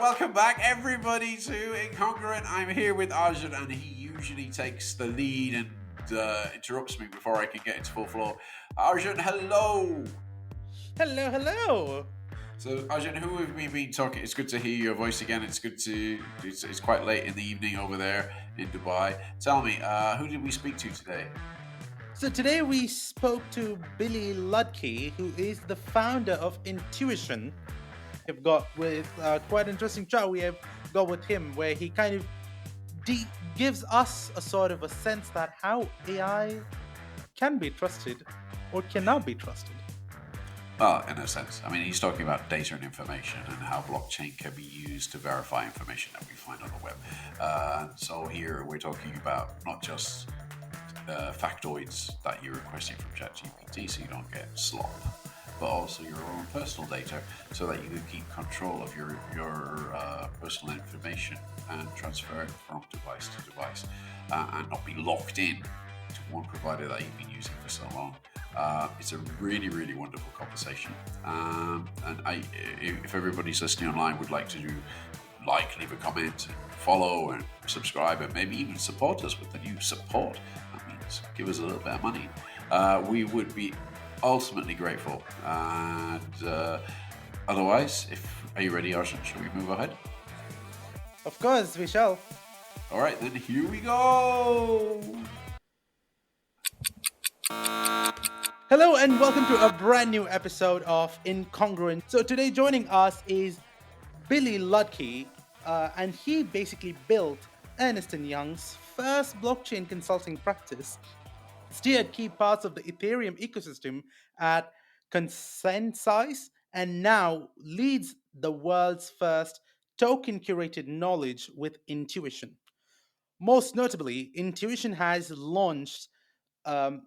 Welcome back, everybody, to Incongruent. I'm here with Arjun, and he usually takes the lead and interrupts me before I can get into full flow. Arjun, hello. Hello, hello. So, Arjun, who have we been talking? It's good to hear your voice again. It's good to. It's quite late in the evening over there in Dubai. Tell me, who did we speak to today? So today we spoke to Billy Ludke, who is the founder of Intuition. We've got with quite an interesting chat we have got with him, where he kind of gives us a sort of a sense that how AI can be trusted or cannot be trusted. Well, in a sense. I mean, he's talking about data and information and how blockchain can be used to verify information that we find on the web. So here we're talking about not just factoids that you're requesting from ChatGPT so you don't get slop, but also your own personal data so that you can keep control of your personal information and transfer it from device to device and not be locked in to one provider that you've been using for so long. It's a really, really wonderful conversation. If everybody's listening online would like to leave a comment, follow, and subscribe, and maybe even support us with the new support. That means give us a little bit of money. We would be ultimately grateful. And otherwise, are you ready, Arjun? Shall we move ahead? Of course, we shall. All right, then here we go. Hello and welcome to a brand new episode of Incongruent. So today joining us is Billy Ludke, and he basically built Ernst& Young's first blockchain consulting practice, steered key parts of the Ethereum ecosystem at ConsenSys, and now leads the world's first token curated knowledge with Intuition. Most notably, Intuition has launched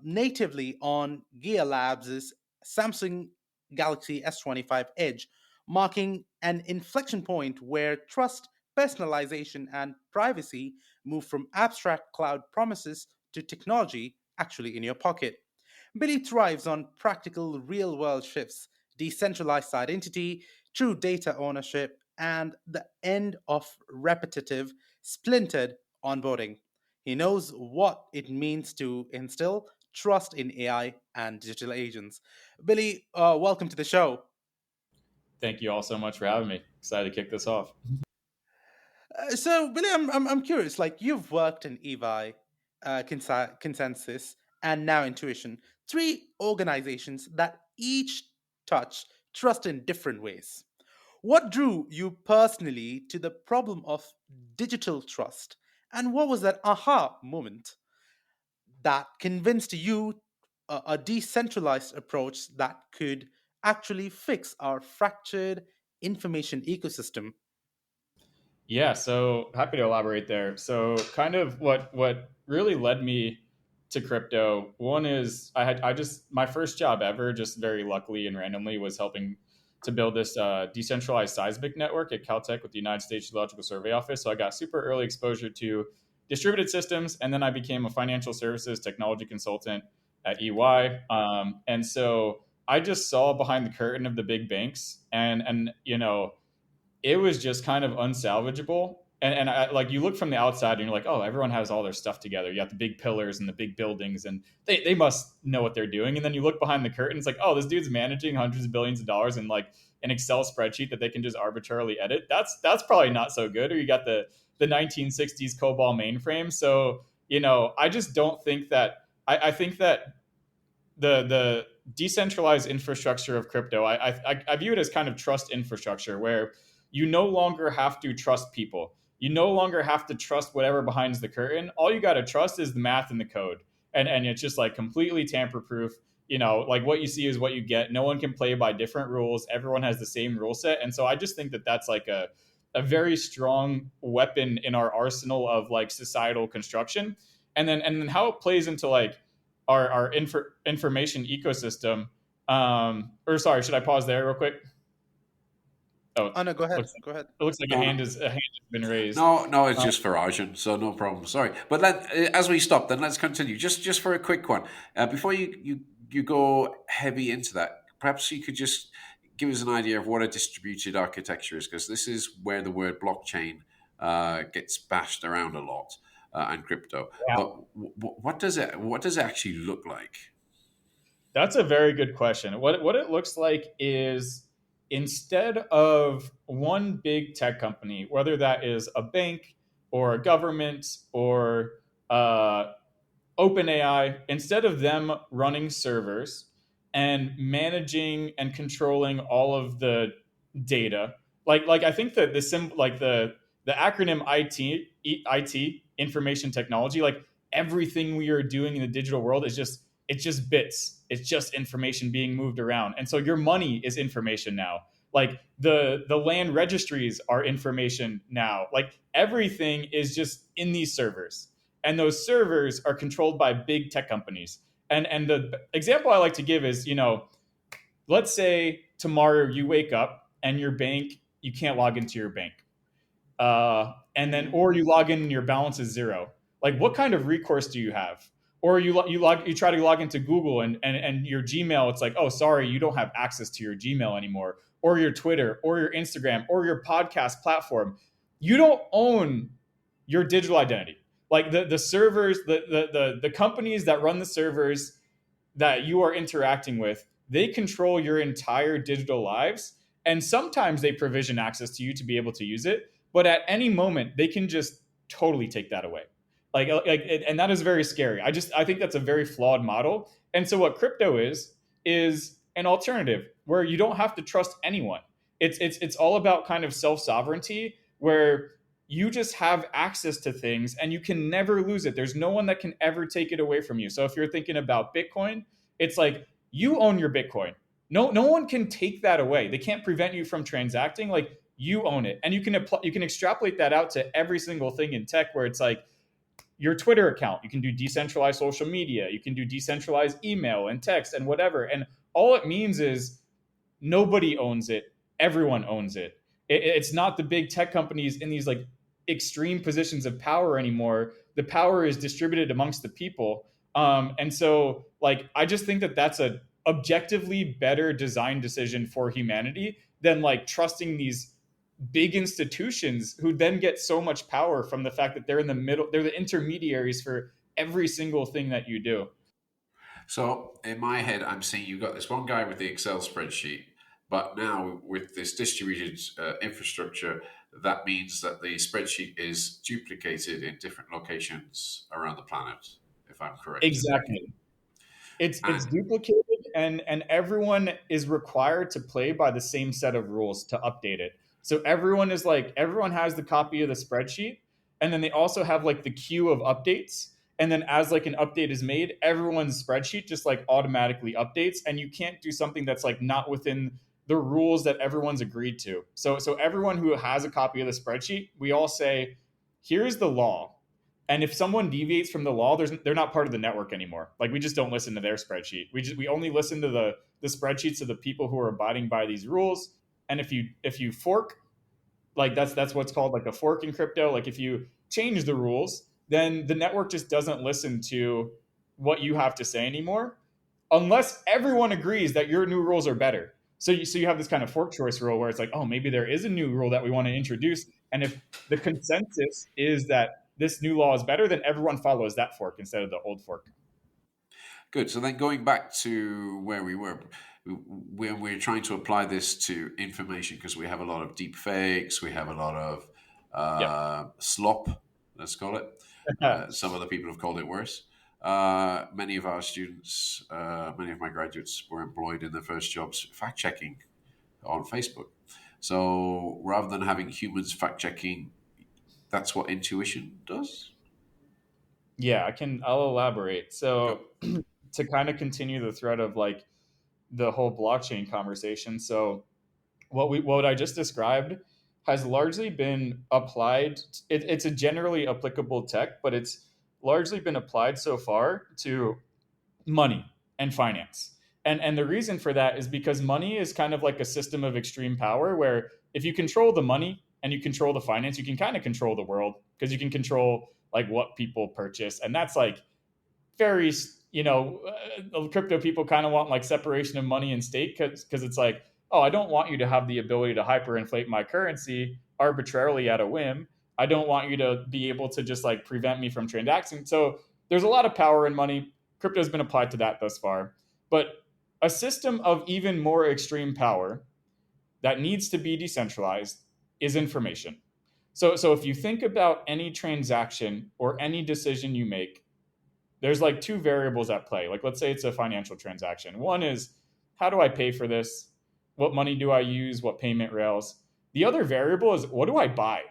natively on Gear Labs' Samsung Galaxy S25 Edge, marking an inflection point where trust, personalization, and privacy move from abstract cloud promises to technology actually in your pocket. Billy thrives on practical real world shifts, decentralized identity, true data ownership, and the end of repetitive, splintered onboarding. He knows what it means to instill trust in AI and digital agents. Billy, welcome to the show. Thank you all so much for having me. Excited to kick this off. So, Billy, I'm curious. Like, you've worked in EY, ConsenSys, and now Intuition, three organizations that each touch trust in different ways. What drew you personally to the problem of digital trust, and what was that aha moment that convinced you a decentralized approach that could actually fix our fractured information ecosystem? Yeah, so happy to elaborate there. So kind of what really led me to crypto. One is I just my first job ever, just very luckily and randomly, was helping to build this decentralized seismic network at Caltech with the United States Geological Survey Office. So I got super early exposure to distributed systems, and then I became a financial services technology consultant at EY. And so I just saw behind the curtain of the big banks, and it was just kind of unsalvageable. And like you look from the outside and you're like, oh, everyone has all their stuff together. You got the big pillars and the big buildings, and they must know what they're doing. And then you look behind the curtain, it's like, oh, this dude's managing hundreds of billions of dollars in like an Excel spreadsheet that they can just arbitrarily edit. That's probably not so good. Or you got the 1960s COBOL mainframe. So I just don't think that. I think that the decentralized infrastructure of crypto, I view it as kind of trust infrastructure where you no longer have to trust people. You no longer have to trust whatever behind the curtain. All you got to trust is the math and the code, and it's just like completely tamper proof. Like what you see is what you get. No one can play by different rules. Everyone has the same rule set, and so I just think that that's like a very strong weapon in our arsenal of like societal construction. And then how it plays into like our information ecosystem. Or sorry, should I pause there real quick? Oh, Oh no, go ahead. looks Go ahead. it looks like No, no. a hand has been raised. No, it's Um, just for Arjun, so no problem. Sorry, but as we stop, then let's continue. Just for a quick one, before you go heavy into that, perhaps you could just give us an idea of what a distributed architecture is, because this is where the word blockchain gets bashed around a lot, and crypto. Yeah. But what does it actually look like? That's a very good question. What it looks like is, instead of one big tech company, whether that is a bank or a government or uh, OpenAI, instead of them running servers and managing and controlling all of the data, like I think that the acronym IT, information technology, like everything we are doing in the digital world is just, it's just bits, it's just information being moved around. And so your money is information now. Like the land registries are information now. Like everything is just in these servers, and those servers are controlled by big tech companies. And the example I like to give is, let's say tomorrow you wake up and your bank, you can't log into your bank, and then, or you log in and your balance is zero. Like, what kind of recourse do you have? Or you try to log into Google, and your Gmail, it's like, oh, sorry, you don't have access to your Gmail anymore, or your Twitter, or your Instagram, or your podcast platform. You don't own your digital identity. Like the servers, the companies that run the servers that you are interacting with, they control your entire digital lives. And sometimes they provision access to you to be able to use it. But at any moment, they can just totally take that away. And that is very scary. I think that's a very flawed model. And so what crypto is an alternative where you don't have to trust anyone. It's all about kind of self-sovereignty, where you just have access to things and you can never lose it. There's no one that can ever take it away from you. So if you're thinking about Bitcoin, it's like you own your Bitcoin. No one can take that away. They can't prevent you from transacting. Like, you own it. And you can extrapolate that out to every single thing in tech, where it's like your Twitter account, you can do decentralized social media, you can do decentralized email and text and whatever. And all it means is nobody owns it. Everyone owns it. It's not the big tech companies in these like extreme positions of power anymore. The power is distributed amongst the people. And so, like, I just think that that's a objectively better design decision for humanity than like trusting these big institutions who then get so much power from the fact that they're in the middle, they're the intermediaries for every single thing that you do. So in my head, I'm seeing you've got this one guy with the Excel spreadsheet, but now with this distributed infrastructure, that means that the spreadsheet is duplicated in different locations around the planet, if I'm correct. Exactly. It's duplicated, and everyone is required to play by the same set of rules to update it. So everyone has the copy of the spreadsheet, and then they also have like the queue of updates. And then as like an update is made, everyone's spreadsheet just like automatically updates, and you can't do something that's like not within the rules that everyone's agreed to. So everyone who has a copy of the spreadsheet, we all say, here's the law. And if someone deviates from the law, they're not part of the network anymore. Like, we just don't listen to their spreadsheet. We only listen to the spreadsheets of the people who are abiding by these rules. And if you fork, like that's what's called like a fork in crypto. Like, if you change the rules, then the network just doesn't listen to what you have to say anymore, unless everyone agrees that your new rules are better. So you have this kind of fork choice rule where it's like, oh, maybe there is a new rule that we want to introduce. And if the consensus is that this new law is better, then everyone follows that fork instead of the old fork. Good. So then going back to where we were, we're trying to apply this to information, because we have a lot of deep fakes, we have a lot of slop, let's call it. Some other people have called it worse. Many of our students, many of my graduates were employed in their first jobs fact-checking on Facebook. So rather than having humans fact-checking, that's what intuition does? Yeah, I'll elaborate. So to kind of continue the thread of like the whole blockchain conversation. So what I just described has largely been applied. It's a generally applicable tech, but it's largely been applied so far to money and finance. And the reason for that is because money is kind of like a system of extreme power, where if you control the money and you control the finance, you can kind of control the world, because you can control like what people purchase. And that's like very, crypto people kind of want like separation of money and state, because it's like, oh, I don't want you to have the ability to hyperinflate my currency arbitrarily at a whim. I don't want you to be able to just like prevent me from transacting. So there's a lot of power in money. Crypto has been applied to that thus far. But a system of even more extreme power that needs to be decentralized is information. So if you think about any transaction or any decision you make, there's like two variables at play. Like let's say it's a financial transaction. One is how do I pay for this? What money do I use? What payment rails? The other variable is what do I buy?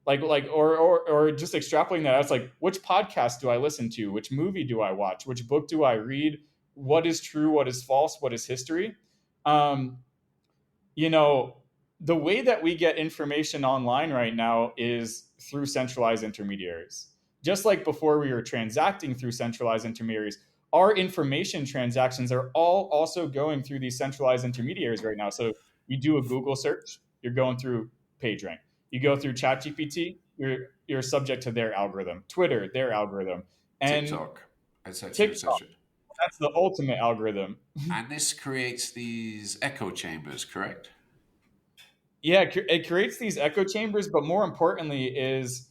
Or just extrapolating that out, it's like which podcast do I listen to? Which movie do I watch? Which book do I read? What is true? What is false? What is history? Um, you know, the way that we get information online right now is through centralized intermediaries. Just like before we were transacting through centralized intermediaries, our information transactions are all also going through these centralized intermediaries right now. So you do a Google search, you're going through PageRank. You go through ChatGPT, you're subject to their algorithm. Twitter, their algorithm, and TikTok, etc., TikTok. etc. That's the ultimate algorithm. And this creates these echo chambers, correct? Yeah, it creates these echo chambers, but more importantly is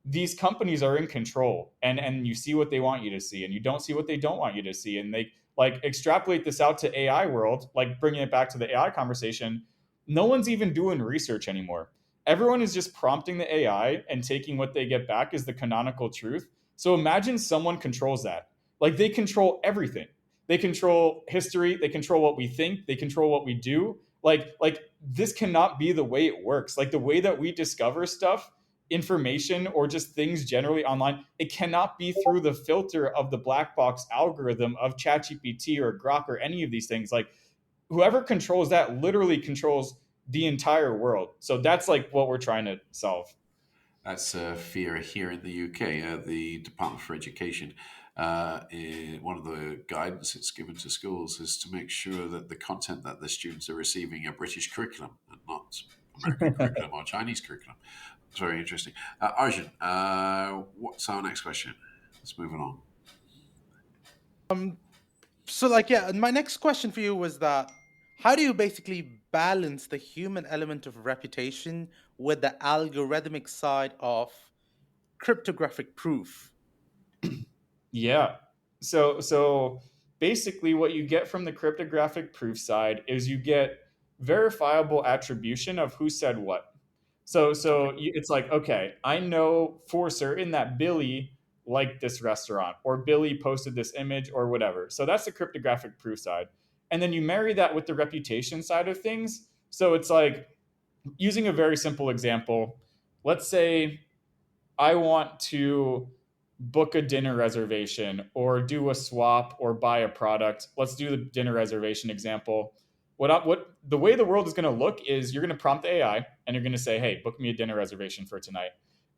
these companies are in control, and you see what they want you to see and you don't see what they don't want you to see, and they like extrapolate this out to AI world, like bringing it back to the AI conversation. No one's even doing research anymore. Everyone is just prompting the AI and taking what they get back as the canonical truth. So imagine someone controls that. Like they control everything. They control history, they control what we think, they control what we do. Like this cannot be the way it works. Like the way that we discover stuff, information, or just things generally online, it cannot be through the filter of the black box algorithm of ChatGPT or Grok or any of these things. Like whoever controls that literally controls the entire world. So that's like what we're trying to solve. That's a fear here in the UK. The Department for Education, one of the guidance it's given to schools is to make sure that the content that the students are receiving are British curriculum and not American curriculum or Chinese curriculum. It's very interesting. Arjun, what's our next question? Let's move on. So, like, yeah, my next question for you was that how do you basically balance the human element of reputation with the algorithmic side of cryptographic proof? Yeah. So basically what you get from the cryptographic proof side is you get verifiable attribution of who said what. It's like, okay, I know for certain that Billy liked this restaurant or Billy posted this image or whatever. So that's the cryptographic proof side. And then you marry that with the reputation side of things. So it's like using a very simple example, let's say I want to book a dinner reservation or do a swap or buy a product. Let's do the dinner reservation example. What the way the world is going to look is you're going to prompt the AI and you're going to say, "Hey, book me a dinner reservation for tonight."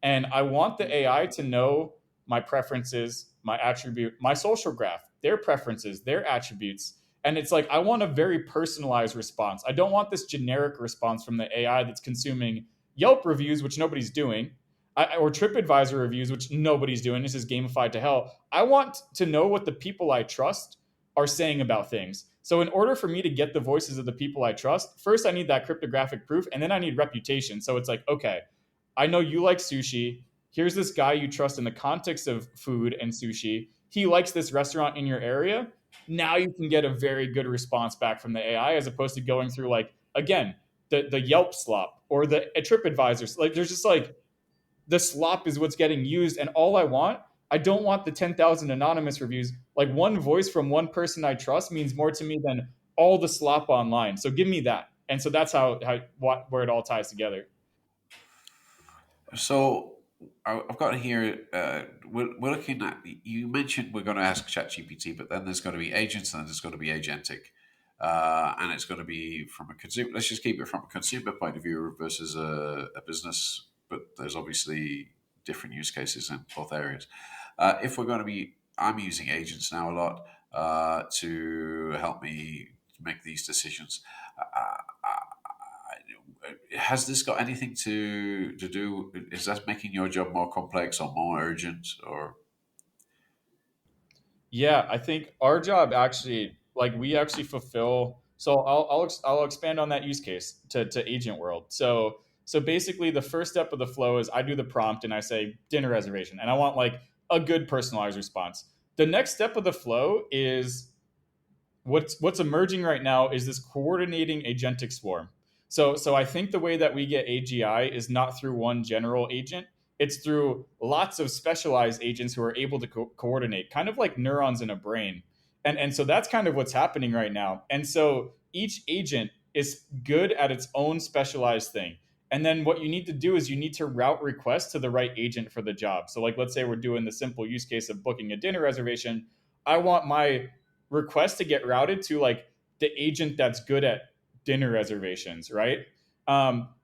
And I want the AI to know my preferences, my attribute, my social graph, their preferences, their attributes. And it's like I want a very personalized response. I don't want this generic response from the AI that's consuming Yelp reviews, which nobody's doing, or TripAdvisor reviews, which nobody's doing. This is gamified to hell. I want to know what the people I trust are saying about things. So in order for me to get the voices of the people I trust, first I need that cryptographic proof, and then I need reputation. So it's like, okay, I know you like sushi. Here's this guy you trust in the context of food and sushi. He likes this restaurant in your area. Now you can get a very good response back from the AI as opposed to going through like, again, the Yelp slop or the TripAdvisor. Like there's just like, the slop is what's getting used. And all I don't want the 10,000 anonymous reviews. Like one voice from one person I trust means more to me than all the slop online. So give me that. And so that's where it all ties together. So I've got here, we're looking at, you mentioned we're going to ask ChatGPT, but then there's going to be agents and there's going to be agentic. And it's going to be from a consumer, let's just keep it from a consumer point of view versus a business, but there's obviously different use cases in both areas. If we're going to be, I'm using agents now a lot to help me make these decisions. Has this got anything to do? Is that making your job more complex or more urgent? Or Yeah, I think our job actually, like we actually fulfill So I'll expand on that use case to agent world. So basically, the first step of the flow is I do the prompt and I say dinner reservation, and I want like a good personalized response. The next step of the flow is what's emerging right now is this coordinating agentic swarm. So I think the way that we get AGI is not through one general agent. It's through lots of specialized agents who are able to coordinate, kind of like neurons in a brain. And so that's kind of what's happening right now. And so each agent is good at its own specialized thing. And then what you need to do is you need to route requests to the right agent for the job. So like let's say we're doing the simple use case of booking a dinner reservation. I want my request to get routed to like the agent that's good at dinner reservations, right?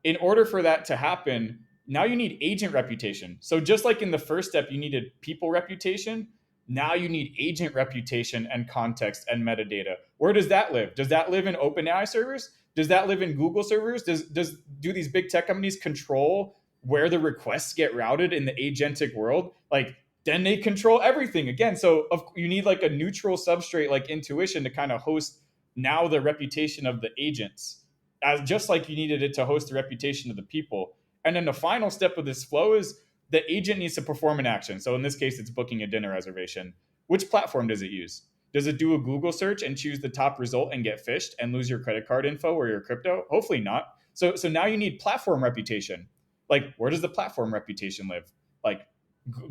In order for that to happen, now you need agent reputation. So just like in the first step, you needed people reputation. Now you need agent reputation and context and metadata. Where does that live? Does that live in OpenAI servers? Does that live in Google servers? Do these big tech companies control where the requests get routed in the agentic world? Like then they control everything again. So you need like a neutral substrate like intuition to kind of host now the reputation of the agents, as just like you needed it to host the reputation of the people. And then the final step of this flow is the agent needs to perform an action. So in this case, it's booking a dinner reservation. Which platform does it use? Does it do a Google search and choose the top result and get phished and lose your credit card info or your crypto? Hopefully not. So now you need platform reputation. Like, where does the platform reputation live? Like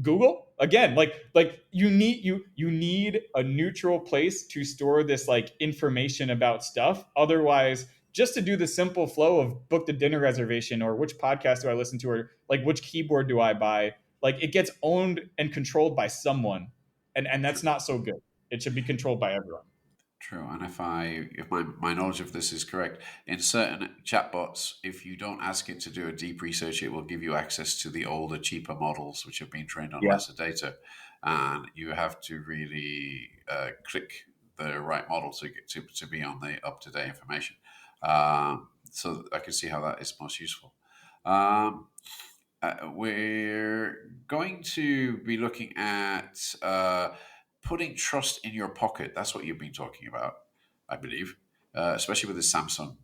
Google again. Like you need a neutral place to store this like information about stuff. Otherwise, just to do the simple flow of book the dinner reservation or which podcast do I listen to or like which keyboard do I buy, like it gets owned and controlled by someone, and that's not so good. It should be controlled by everyone. True, and if my knowledge of this is correct, in certain chatbots, if you don't ask it to do a deep research, it will give you access to the older, cheaper models which have been trained on lesser data, and you have to really click the right model to be on the up to date information. So I can see how that is most useful. We're going to be looking at putting trust in your pocket. That's what you've been talking about, I believe, especially with the Samsung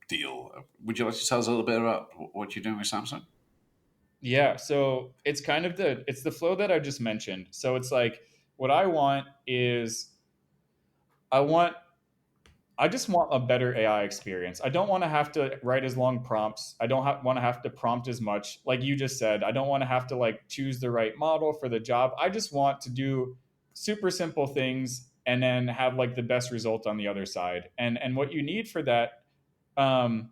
deal. Would you like to tell us a little bit about what you're doing with Samsung? Yeah, so it's kind of it's the flow that I just mentioned. So it's like what I want is I just want a better AI experience. I don't want to have to write as long prompts. I don't want to have to prompt as much. Like you just said, I don't want to have to like choose the right model for the job. I just want to do super simple things and then have like the best result on the other side. And what you need for that, I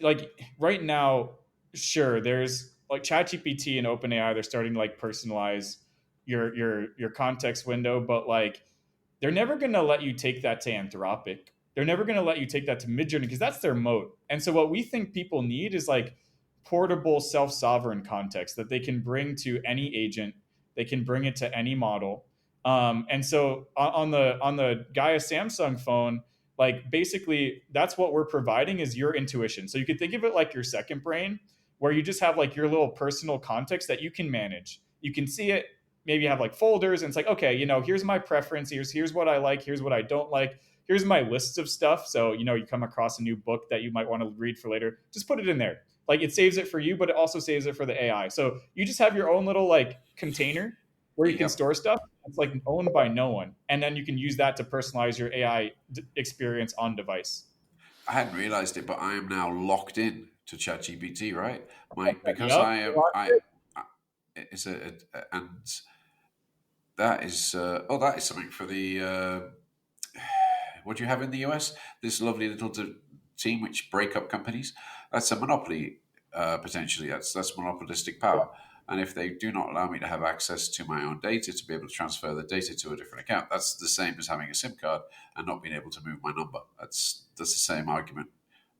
like right now, sure, there's like ChatGPT and OpenAI, they're starting to like personalize your context window, but like they're never going to let you take that to Anthropic. They're never going to let you take that to Midjourney because that's their moat. And so what we think people need is like portable self-sovereign context that they can bring to any agent. They can bring it to any model. And so on the Gaia Samsung phone, like basically that's what we're providing is your intuition. So you could think of it like your second brain, where you just have like your little personal context that you can manage. You can see it, maybe have like folders, and it's like, okay, here's my preference, here's what I like, here's what I don't like, here's my lists of stuff. So you come across a new book that you might want to read for later, just put it in there. Like it saves it for you, but it also saves it for the AI. So you just have your own little like container where you can store stuff. It's like owned by no one, and then you can use that to personalize your AI experience on device. I hadn't realized it, but I am now locked in to ChatGPT, right? Because Yep. it's and that is that is something for the what do you have in the US? This lovely little team which break up companies. That's a monopoly potentially. That's monopolistic power. And if they do not allow me to have access to my own data to be able to transfer the data to a different account, that's the same as having a SIM card and not being able to move my number. That's the same argument.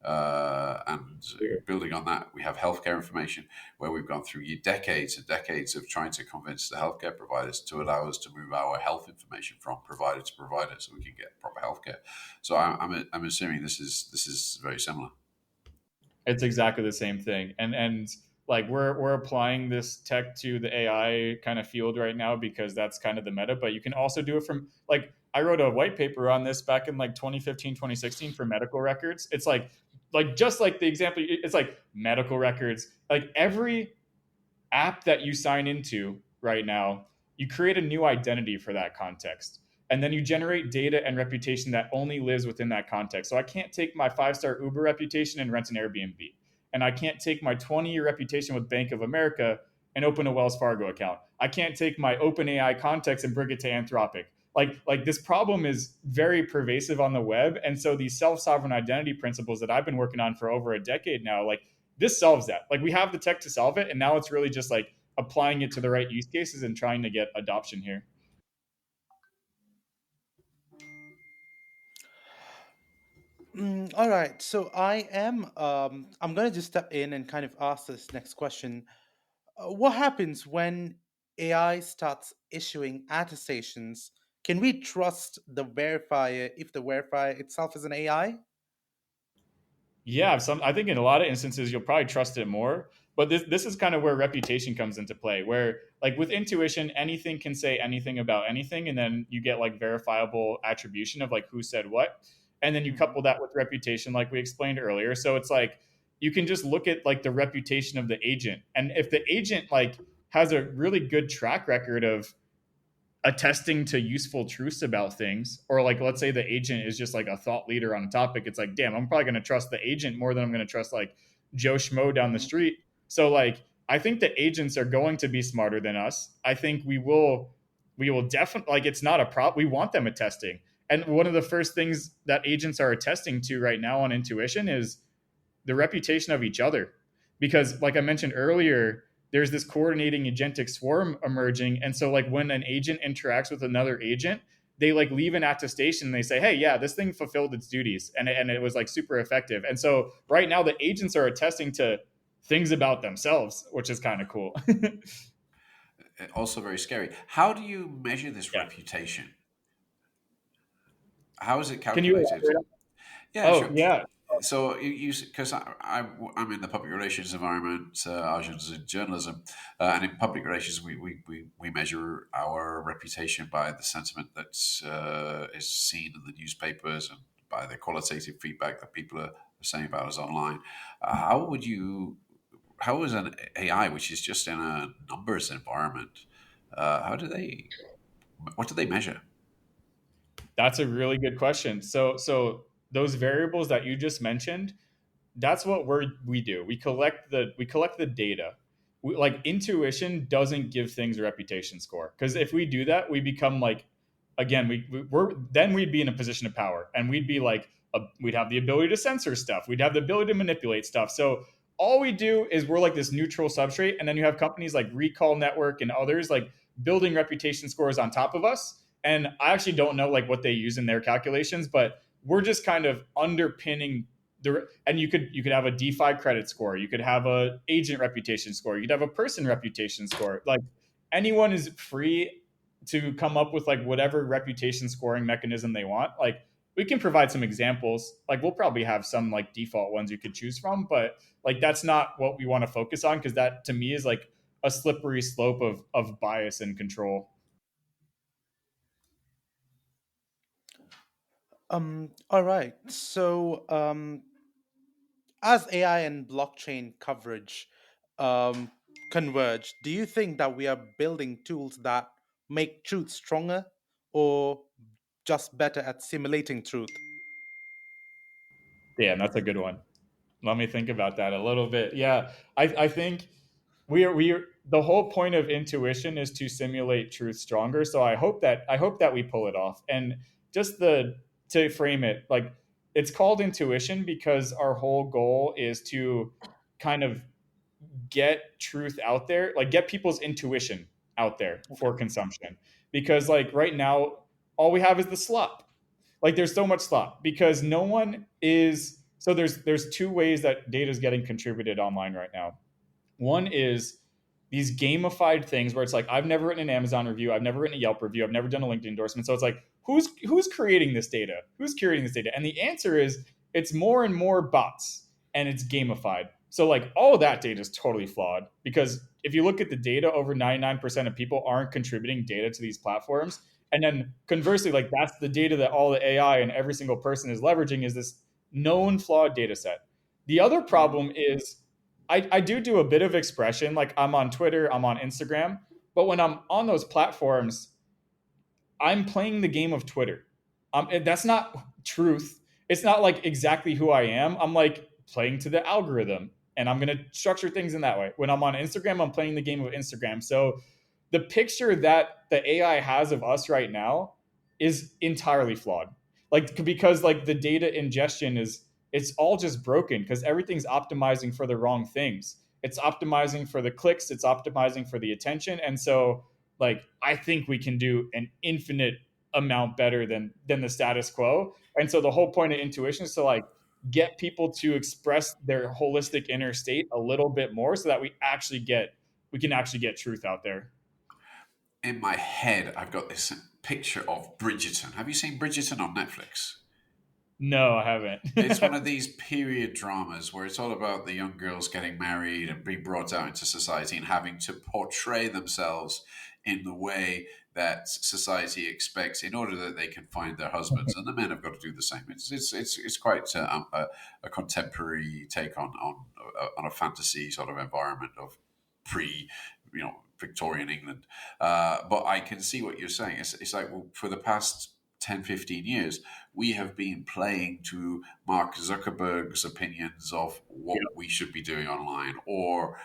And building on that, we have healthcare information where we've gone through decades and decades of trying to convince the healthcare providers to allow us to move our health information from provider to provider so we can get proper healthcare. So I'm assuming this is very similar. It's exactly the same thing, and like we're applying this tech to the AI kind of field right now because that's kind of the meta. But you can also do it from like I wrote a white paper on this back in like 2015, 2016 for medical records. It's like just like the example, it's like medical records, like every app that you sign into right now, you create a new identity for that context. And then you generate data and reputation that only lives within that context. So I can't take my 5-star Uber reputation and rent an Airbnb. And I can't take my 20-year reputation with Bank of America and open a Wells Fargo account. I can't take my OpenAI context and bring it to Anthropic. Like this problem is very pervasive on the web. And so these self-sovereign identity principles that I've been working on for over a decade now, like this solves that. Like we have the tech to solve it, and now it's really just like applying it to the right use cases and trying to get adoption here. All right. So I'm going to just step in and kind of ask this next question. What happens when AI starts issuing attestations? Can we trust the verifier if the verifier itself is an AI? Yeah, I think in a lot of instances you'll probably trust it more. But this is kind of where reputation comes into play, where like with intuition, anything can say anything about anything, and then you get like verifiable attribution of like who said what. And then you Mhm. couple that with reputation, like we explained earlier. So it's like you can just look at like the reputation of the agent. And if the agent like has a really good track record of attesting to useful truths about things, or like let's say the agent is just like a thought leader on a topic, it's like damn, I'm probably going to trust the agent more than I'm going to trust like Joe Schmo down the Mhm. street. So like I think the agents are going to be smarter than us. I think we will definitely, like it's not a problem, we want them attesting. And one of the first things that agents are attesting to right now on intuition is the reputation of each other. Because, like I mentioned earlier, there's this coordinating agentic swarm emerging. And so, like, when an agent interacts with another agent, they like leave an attestation and they say, hey, yeah, this thing fulfilled its duties and it was like super effective. And so, right now, the agents are attesting to things about themselves, which is kind of cool. Also very scary. How do you measure this Yeah. reputation? How is it Can you calculated? elaborate? Yeah, Oh, sure. yeah. So you because I'm in the public relations environment, ours is in journalism, and in public relations we measure our reputation by the sentiment that is seen in the newspapers and by the qualitative feedback that people are saying about us online. How would you? How is an AI, which is just in a numbers environment, how do they? What do they measure? That's a really good question. So those variables that you just mentioned, that's what we do. We collect the data. Like intuition doesn't give things a reputation score, because if we do that, we become like, again, we're then we'd be in a position of power, and we'd be like we'd have the ability to censor stuff, we'd have the ability to manipulate stuff. So all we do is we're like this neutral substrate, and then you have companies like Recall Network and others like building reputation scores on top of us. And I actually don't know like what they use in their calculations, but we're just kind of underpinning and you could have a DeFi credit score, you could have a agent reputation score, you could have a person reputation score. Like anyone is free to come up with like whatever reputation scoring mechanism they want. Like we can provide some examples. Like we'll probably have some like default ones you could choose from, but like that's not what we want to focus on, because that to me is like a slippery slope of bias and control. All right. So, as AI and blockchain coverage um, converge, do you think that we are building tools that make truth stronger or just better at simulating truth? Yeah, that's a good one. Let me think about that a little bit. Yeah, I think we are the whole point of intuition is to simulate truth stronger. So I hope that we pull it off. And just the to frame it, like it's called intuition because our whole goal is to kind of get truth out there, like get people's intuition out there Okay. for consumption. Because like right now, all we have is the slop. Like there's so much slop because no one is. So there's two ways that data is getting contributed online right now. One is these gamified things where it's like I've never written an Amazon review, I've never written a Yelp review, I've never done a LinkedIn endorsement. So it's like who's creating this data? Who's curating this data? And the answer is it's more and more bots, and it's gamified. So like all of that data is totally flawed, because if you look at the data, over 99% of people aren't contributing data to these platforms. And then conversely, like that's the data that all the AI and every single person is leveraging is this known flawed data set. The other problem is I do a bit of expression. Like I'm on Twitter, I'm on Instagram, but when I'm on those platforms, I'm playing the game of Twitter. That's not truth. It's not like exactly who I am. I'm like playing to the algorithm and I'm going to structure things in that way. When I'm on Instagram, I'm playing the game of Instagram. So the picture that the AI has of us right now is entirely flawed. Like because like the data ingestion is it's all just broken because everything's optimizing for the wrong things. It's optimizing for the clicks, it's optimizing for the attention. And so like I think we can do an infinite amount better than the status quo. And so the whole point of intuition is to like get people to express their holistic inner state a little bit more so that we can actually get truth out there. In my head, I've got this picture of Bridgerton. Have you seen Bridgerton on Netflix? No, I haven't. It's one of these period dramas where it's all about the young girls getting married and being brought out into society and having to portray themselves in the way that society expects in order that they can find their husbands. And the men have got to do the same. It's quite a contemporary take on a fantasy sort of environment of pre, Victorian England. But I can see what you're saying. It's like, well, for the past 10, 15 years, we have been playing to Mark Zuckerberg's opinions of what we should be doing online, or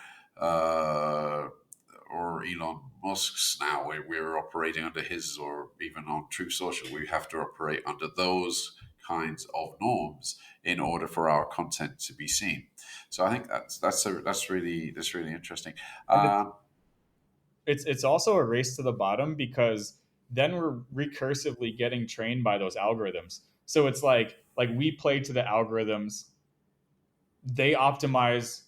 Elon Musk's now. We're operating under his, or even on True Social, we have to operate under those kinds of norms in order for our content to be seen. So I think that's really interesting. It's also a race to the bottom because then we're recursively getting trained by those algorithms. So it's like we play to the algorithms, they optimize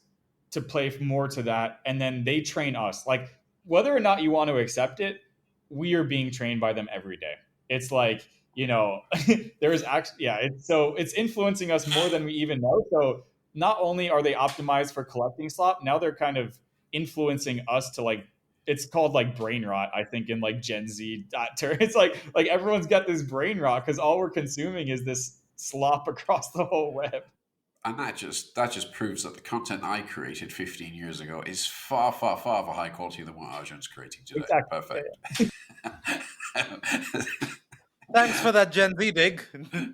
to play more to that, and then they train us. Like whether or not you want to accept it, we are being trained by them every day. It's like, there's actually, it's influencing us more than we even know. So not only are they optimized for collecting slop, now they're kind of influencing us to like, it's called like brain rot, I think, in like Gen Z term. It's like everyone's got this brain rot because all we're consuming is this slop across the whole web. And that just proves that the content I created 15 years ago is far, far, far of a high quality than what Arjun's creating today. Exactly. Perfect. Thanks for that Gen Z dig.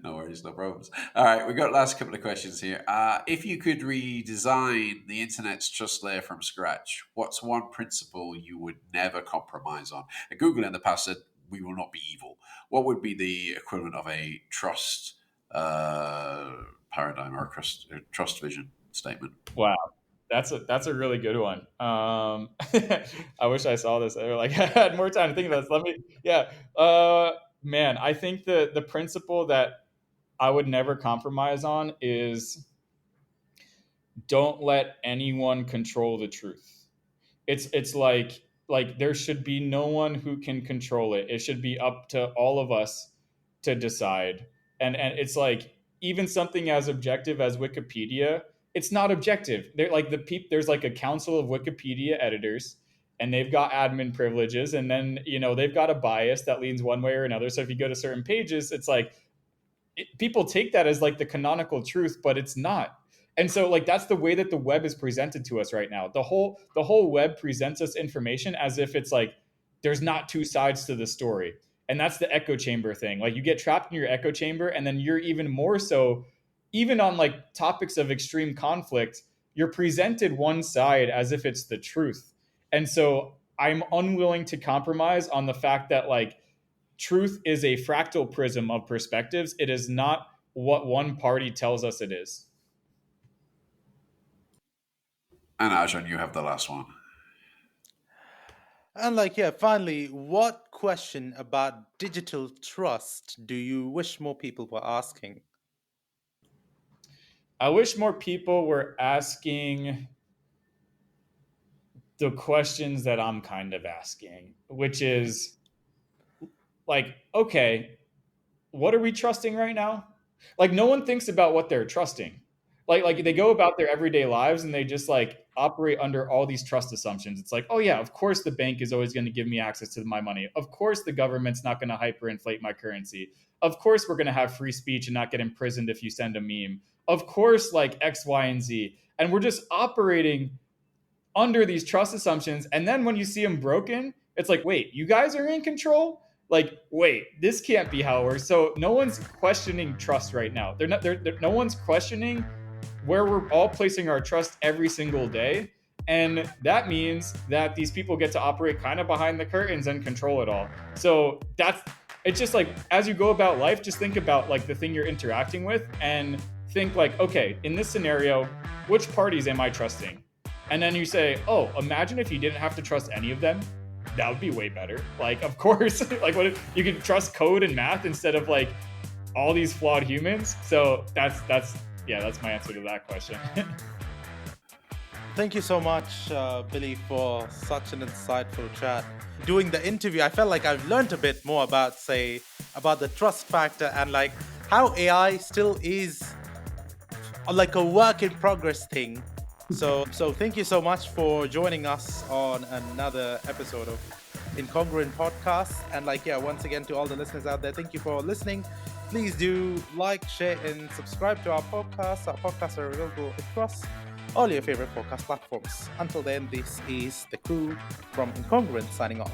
No worries, no problems. All right, we've got the last couple of questions here. If you could redesign the internet's trust layer from scratch, what's one principle you would never compromise on? Google in the past said, "We will not be evil." What would be the equivalent of a trust paradigm or a trust vision statement? Wow. That's a really good one. I wish I saw this. I had more time to think about this. Man, I think the principle that I would never compromise on is don't let anyone control the truth. It's like there should be no one who can control it. It should be up to all of us to decide. And it's like even something as objective as Wikipedia, it's not objective. They're like there's like a council of Wikipedia editors and they've got admin privileges, and then they've got a bias that leans one way or another. So if you go to certain pages, it's like people take that as like the canonical truth, but it's not. And so like that's the way that the web is presented to us right now. The whole web presents us information as if it's like there's not two sides to the story. And that's the echo chamber thing. Like you get trapped in your echo chamber, and then you're even more so, even on like topics of extreme conflict, you're presented one side as if it's the truth. And so I'm unwilling to compromise on the fact that like truth is a fractal prism of perspectives. It is not what one party tells us it is. And Arjun, you have the last one. And finally, what question about digital trust do you wish more people were asking? I wish more people were asking the questions that I'm kind of asking, which is like, okay, what are we trusting right now? Like no one thinks about what they're trusting. Like they go about their everyday lives and they just like operate under all these trust assumptions. It's like, oh yeah, of course the bank is always going to give me access to my money. Of course the government's not going to hyperinflate my currency. Of course we're going to have free speech and not get imprisoned if you send a meme. Of course, like X, Y, and Z. And we're just operating under these trust assumptions. And then when you see them broken, it's like, wait, you guys are in control? Like, wait, this can't be how it works. So no one's questioning trust right now. No one's questioning where we're all placing our trust every single day. And that means that these people get to operate kind of behind the curtains and control it all. So it's just like, as you go about life, just think about like the thing you're interacting with and think like, okay, in this scenario, which parties am I trusting? And then you say, oh, imagine if you didn't have to trust any of them. That would be way better. Like, of course, like what if you can trust code and math instead of like all these flawed humans? So that's my answer to that question. Thank you so much, Billy, for such an insightful chat. Doing the interview, I felt like I've learned a bit more about the trust factor and like how AI still is like a work in progress thing. So thank you so much for joining us on another episode of Incongruent Podcast. And once again, to all the listeners out there, thank you for listening. Please do like, share, and subscribe to our podcast. Our podcasts are available across all your favorite podcast platforms. Until then, this is the crew from Incongruent signing off.